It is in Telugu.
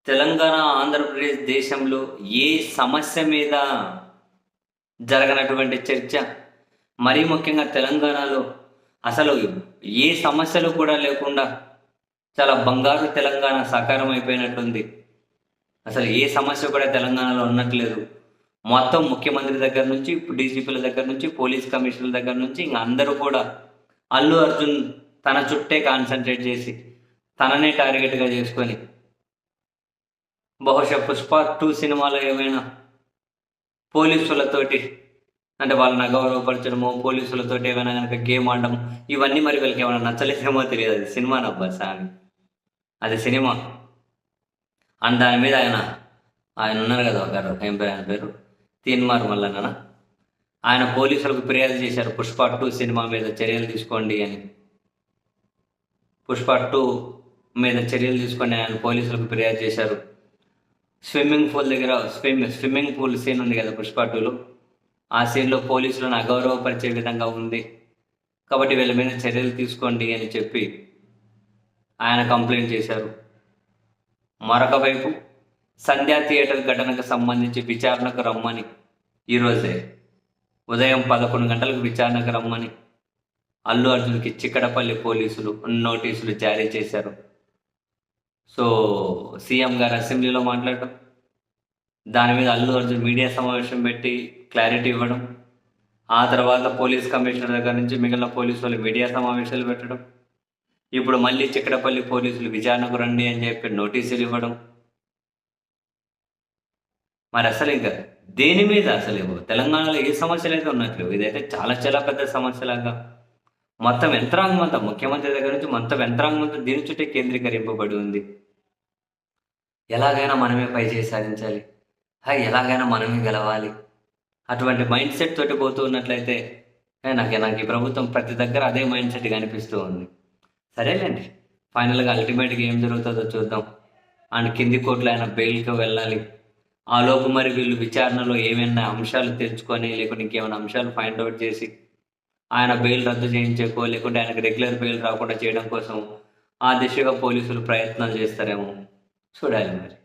తెలంగాణ, ఆంధ్రప్రదేశ్ దేశంలో ఏ సమస్య మీద జరగనటువంటి చర్చ, మరీ ముఖ్యంగా తెలంగాణలో అసలు ఏ సమస్యలు కూడా లేకుండా చాలా బంగారు తెలంగాణ సాకారం అయిపోయినట్టుంది. అసలు ఏ సమస్య కూడా తెలంగాణలో ఉన్నట్లేదు. మొత్తం ముఖ్యమంత్రి దగ్గర నుంచి, డీజీపీల దగ్గర నుంచి, పోలీస్ కమిషనర్ల దగ్గర నుంచి ఇంక అందరూ కూడా అల్లు అర్జున్ తన చుట్టే కాన్సన్ట్రేట్ చేసి, తననే టార్గెట్‌గా చేసుకొని బహుశా 'పుష్ప 2' సినిమాలో ఏమైనా పోలీసులతోటి అంటే వాళ్ళని అగౌరవపరచడమో, పోలీసులతోటి ఏమైనా గనక గేమ్ ఆడడం, ఇవన్నీ మరి వీళ్ళకేమైనా నచ్చలేదేమో తెలియదు. అది సినిమానబ్బా సామి. అది సినిమా. అండ్ దాని మీద ఆయన ఉన్నారు కదా ఒకరు, ఏం పేరు ఆయన పేరు? తీన్మార్ మల్లన్ననా? ఆయన పోలీసులకు ఫిర్యాదు చేశారు 'పుష్ప 2' సినిమా మీద చర్యలు తీసుకోండి అని. 'పుష్ప 2' మీద చర్యలు తీసుకోండి అని ఆయన పోలీసులకు ఫిర్యాదు చేశారు. స్విమ్మింగ్ పూల్ దగ్గర స్విమ్మింగ్ పూల్ సీన్ ఉంది కదా 'పుష్ప 2'లో. ఆ సీన్‌లో పోలీసులను అగౌరవపరిచే విధంగా ఉంది. కాబట్టి వీళ్ళ మీద చర్యలు తీసుకోండి అని చెప్పి ఆయన కంప్లైంట్ చేశారు. మరొక వైపు సంధ్యా థియేటర్ ఘటనకు సంబంధించి విచారణకు రమ్మని ఈరోజే ఉదయం 11 గంటలకు విచారణకు రమ్మని అల్లు అర్జున్‌కి చిక్కడపల్లి పోలీసులు నోటీసులు జారీ చేశారు. సో సీఎం గారు అసెంబ్లీలో మాట్లాడటం, దాని మీద అల్లు అర్జున్ మీడియా సమావేశం పెట్టి క్లారిటీ ఇవ్వడం, ఆ తర్వాత పోలీస్ కమిషనర్ దగ్గర నుంచి మిగిలిన పోలీసు వాళ్ళు మీడియా సమావేశాలు పెట్టడం, ఇప్పుడు మళ్ళీ చిక్కడపల్లి పోలీసులు విచారణకు రండి అని చెప్పి నోటీసులు ఇవ్వడం. మరి అసలు ఇంకా దేని మీద అసలు తెలంగాణలో ఏ సమస్యలు అయితే ఉన్నట్లు, ఇదైతే చాలా చాలా పెద్ద సమస్యలాగా మొత్తం యంత్రాంగం అంతా ముఖ్యమంత్రి దగ్గర నుంచి మొత్తం యంత్రాంగం అంతా దీని చుట్టే కేంద్రీకరింపబడి ఉంది. ఎలాగైనా మనమే పై చేసి సాధించాలి, ఎలాగైనా మనమే గెలవాలి, అటువంటి మైండ్ సెట్ తోటి పోతూ ఉన్నట్లయితే నాకు ఈ ప్రభుత్వం ప్రతి దగ్గర అదే మైండ్ సెట్ కనిపిస్తూ ఉంది. సరేలేండి, ఫైనల్గా అల్టిమేట్గా ఏం జరుగుతుందో చూద్దాం. అండ్ కింది కోర్టులో ఆయన బెయిల్కి వెళ్ళాలి. ఆ లోపు మరి వీళ్ళు విచారణలో ఏమైనా అంశాలు తెచ్చుకొని, లేకుంటే ఇంకేమైనా అంశాలు ఫైండ్ అవుట్ చేసి ఆయన బెయిల్ రద్దు చేయించేకో, లేకుంటే ఆయనకు రెగ్యులర్ బెయిల్ రాకుండా చేయడం కోసం ఆ దిశగా పోలీసులు ప్రయత్నాలు చేస్తారేమో చూడాలి మరి.